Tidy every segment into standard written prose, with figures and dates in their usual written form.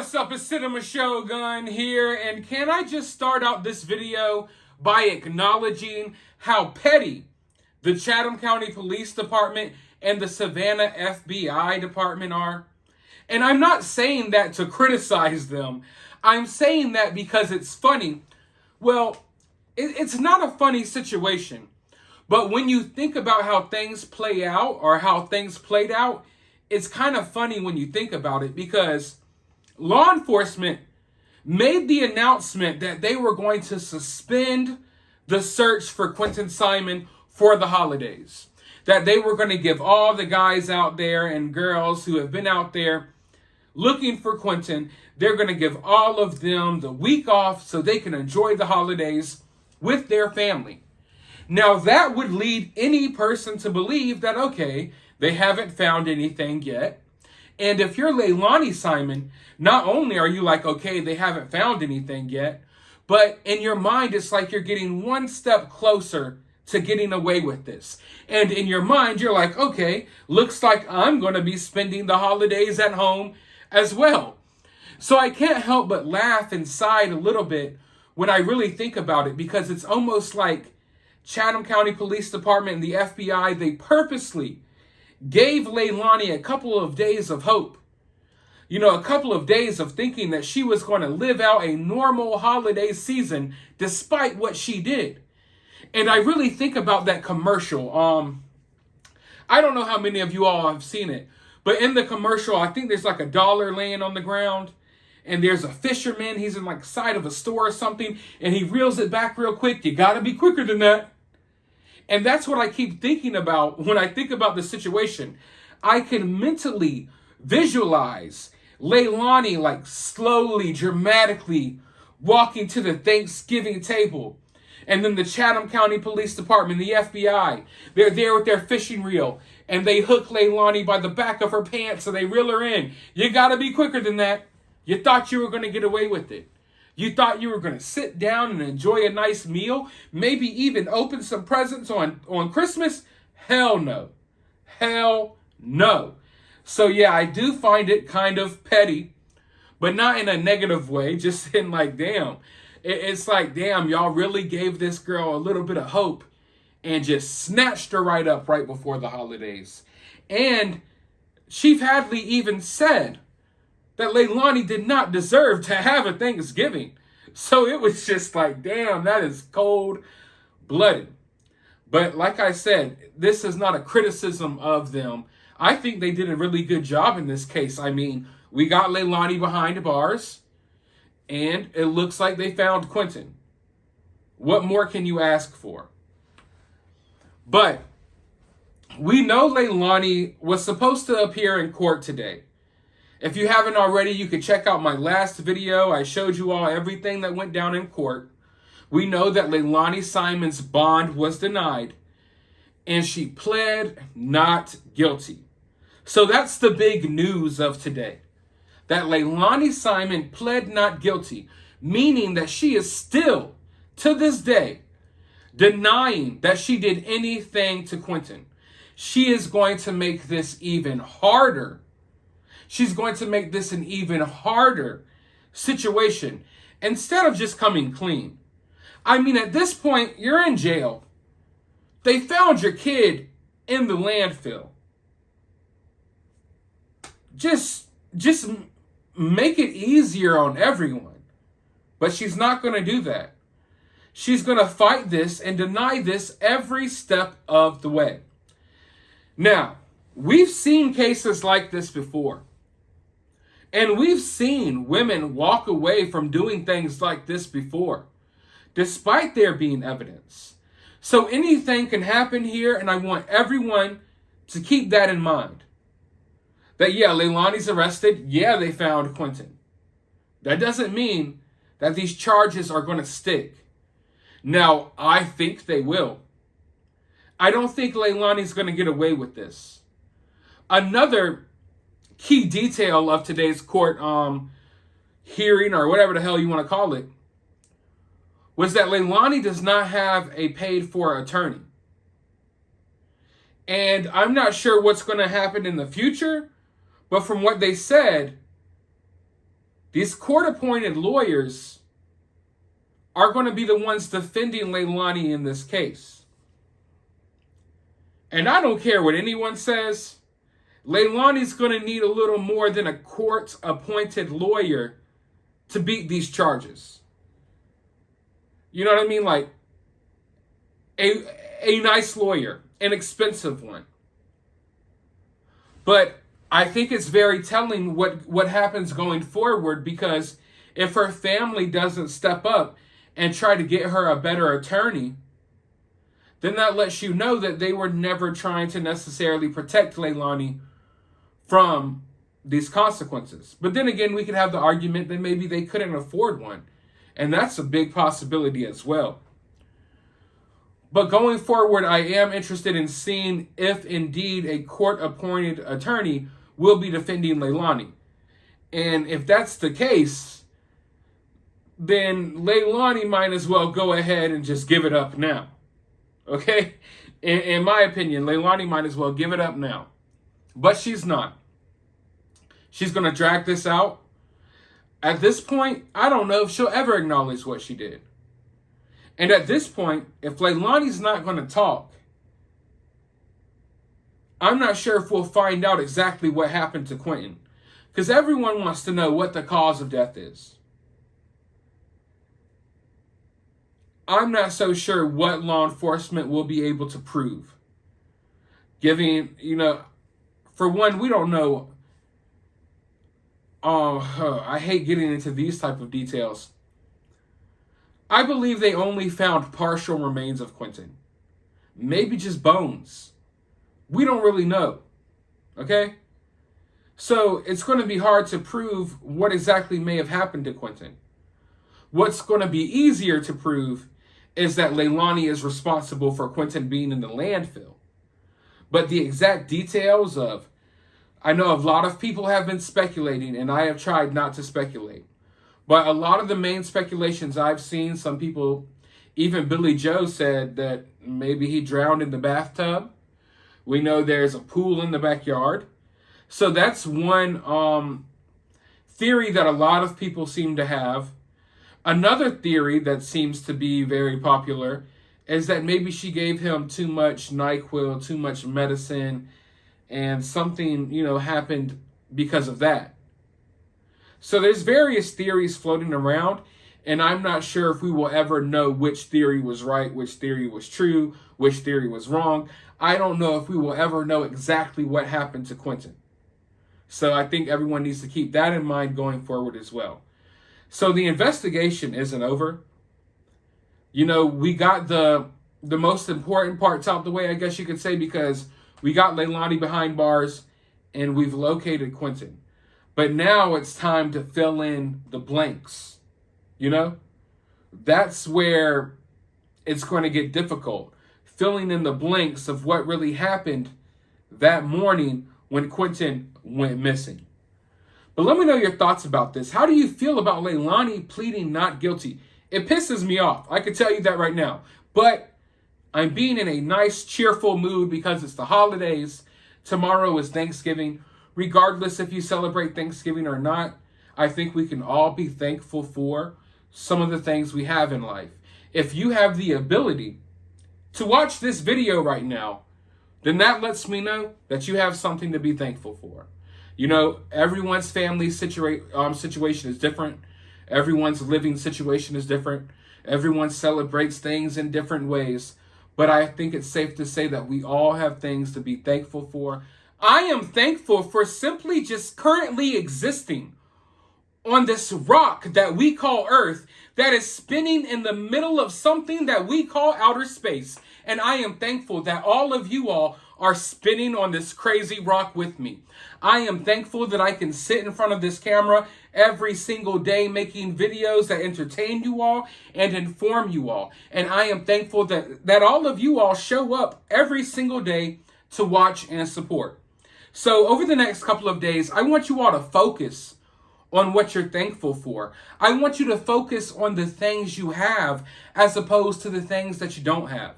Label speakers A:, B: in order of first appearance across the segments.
A: What's up, it's Cinema Shogun here, and can I just start out this video by acknowledging how petty the Chatham County Police Department and the Savannah FBI Department are? And I'm not saying that to criticize them. I'm saying that because it's funny. Well, it's not a funny situation, but when you think about how things play out or how things played out, it's kind of funny when you think about it because law enforcement made the announcement that they were going to suspend the search for Quinton Simon for the holidays. That they were going to give all the guys out there and girls who have been out there looking for Quinton, they're going to give all of them the week off so they can enjoy the holidays with their family. Now that would lead any person to believe that, okay, they haven't found anything yet. And if you're Leilani Simon, not only are you like, okay, they haven't found anything yet, but in your mind, it's like you're getting one step closer to getting away with this. And in your mind, you're like, okay, looks like I'm going to be spending the holidays at home as well. So I can't help but laugh inside a little bit when I really think about it, because it's almost like Chatham County Police Department and the FBI, they purposely gave Leilani a couple of days of hope. You know, a couple of days of thinking that she was going to live out a normal holiday season despite what she did. And I really think about that commercial. I don't know how many of you all have seen it, but in the commercial, I think there's like $1 laying on the ground. And there's a fisherman, he's in like side of a store or something, and he reels it back real quick. You gotta be quicker than that. And that's what I keep thinking about when I think about the situation. I can mentally visualize Leilani like slowly, dramatically walking to the Thanksgiving table. And then the Chatham County Police Department, the FBI, they're there with their fishing reel. And they hook Leilani by the back of her pants and they reel her in. You gotta be quicker than that. You thought you were going to get away with it. You thought you were going to sit down and enjoy a nice meal, maybe even open some presents on Christmas? Hell no. Hell no. So yeah, I do find it kind of petty, but not in a negative way, just in like, damn. It's like, damn, y'all really gave this girl a little bit of hope and just snatched her right up right before the holidays. And Chief Hadley even said that Leilani did not deserve to have a Thanksgiving. So it was just like, damn, that is cold-blooded. But like I said, this is not a criticism of them. I think they did a really good job in this case. I mean, we got Leilani behind bars, and it looks like they found Quinton. What more can you ask for? But we know Leilani was supposed to appear in court today. If you haven't already, you can check out my last video. I showed you all everything that went down in court. We know that Leilani Simon's bond was denied, and she pled not guilty. So that's the big news of today, that Leilani Simon pled not guilty, meaning that she is still, to this day, denying that she did anything to Quinton. She is going to make this even harder. She's going to make this an even harder situation instead of just coming clean. I mean, at this point, you're in jail. They found your kid in the landfill. Just make it easier on everyone. But she's not going to do that. She's going to fight this and deny this every step of the way. Now, we've seen cases like this before. And we've seen women walk away from doing things like this before, despite there being evidence. So anything can happen here, and I want everyone to keep that in mind. That, yeah, Leilani's arrested. Yeah, they found Quinton. That doesn't mean that these charges are going to stick. Now, I think they will. I don't think Leilani's going to get away with this. Another key detail of today's court hearing, or whatever the hell you want to call it, was that Leilani does not have a paid-for attorney. And I'm not sure what's going to happen in the future, but from what they said, These court-appointed lawyers are going to be the ones defending Leilani in this case. And I don't care what anyone says. Leilani's going to need a little more than a court-appointed lawyer to beat these charges. You know what I mean? Like a nice lawyer, an expensive one. But I think it's very telling what happens going forward, because if her family doesn't step up and try to get her a better attorney, then that lets you know that they were never trying to necessarily protect Leilani from these consequences. But then again, we could have the argument that maybe they couldn't afford one. And that's a big possibility as well. But going forward, I am interested in seeing if indeed a court-appointed attorney will be defending Leilani. And if that's the case, then Leilani might as well go ahead and just give it up now. Okay? In my opinion, Leilani might as well give it up now. But she's not. She's going to drag this out. At this point, I don't know if she'll ever acknowledge what she did. And at this point, if Leilani's not going to talk, I'm not sure if we'll find out exactly what happened to Quinton. Because everyone wants to know what the cause of death is. I'm not so sure what law enforcement will be able to prove. Giving, for one, we don't know. I hate getting into these type of details. I believe they only found partial remains of Quinton. Maybe just bones. We don't really know. Okay? So it's going to be hard to prove what exactly may have happened to Quinton. What's going to be easier to prove is that Leilani is responsible for Quinton being in the landfill. But the exact details I know a lot of people have been speculating, and I have tried not to speculate. But a lot of the main speculations I've seen, some people, even Billy Joe said that maybe he drowned in the bathtub. We know there's a pool in the backyard. So that's one theory that a lot of people seem to have. Another theory that seems to be very popular is that maybe she gave him too much NyQuil, too much medicine, and something, happened because of that. So there's various theories floating around, and I'm not sure if we will ever know which theory was right, which theory was true, which theory was wrong. I don't know if we will ever know exactly what happened to Quinton. So I think everyone needs to keep that in mind going forward as well. So the investigation isn't over. We got the most important parts out the way, I guess you could say, because we got Leilani behind bars and we've located Quinton. But now it's time to fill in the blanks. That's where it's going to get difficult. Filling in the blanks of what really happened that morning when Quinton went missing. But let me know your thoughts about this. How do you feel about Leilani pleading not guilty? It pisses me off. I can tell you that right now. But I'm being in a nice, cheerful mood because it's the holidays. Tomorrow is Thanksgiving. Regardless if you celebrate Thanksgiving or not, I think we can all be thankful for some of the things we have in life. If you have the ability to watch this video right now, then that lets me know that you have something to be thankful for. Everyone's family situation is different. Everyone's living situation is different. Everyone celebrates things in different ways. But I think it's safe to say that we all have things to be thankful for. I am thankful for simply just currently existing on this rock that we call Earth that is spinning in the middle of something that we call outer space. And I am thankful that all of you all are spinning on this crazy rock with me. I am thankful that I can sit in front of this camera every single day making videos that entertain you all and inform you all. And I am thankful that all of you all show up every single day to watch and support. So over the next couple of days, I want you all to focus on what you're thankful for. I want you to focus on the things you have as opposed to the things that you don't have.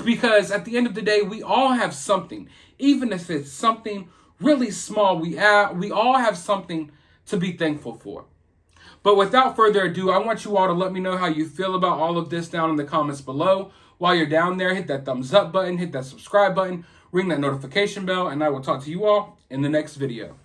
A: Because at the end of the day, we all have something. Even if it's something really small, we all have something to be thankful for. But without further ado, I want you all to let me know how you feel about all of this down in the comments below. While you're down there, hit that thumbs up button, hit that subscribe button, ring that notification bell, and I will talk to you all in the next video.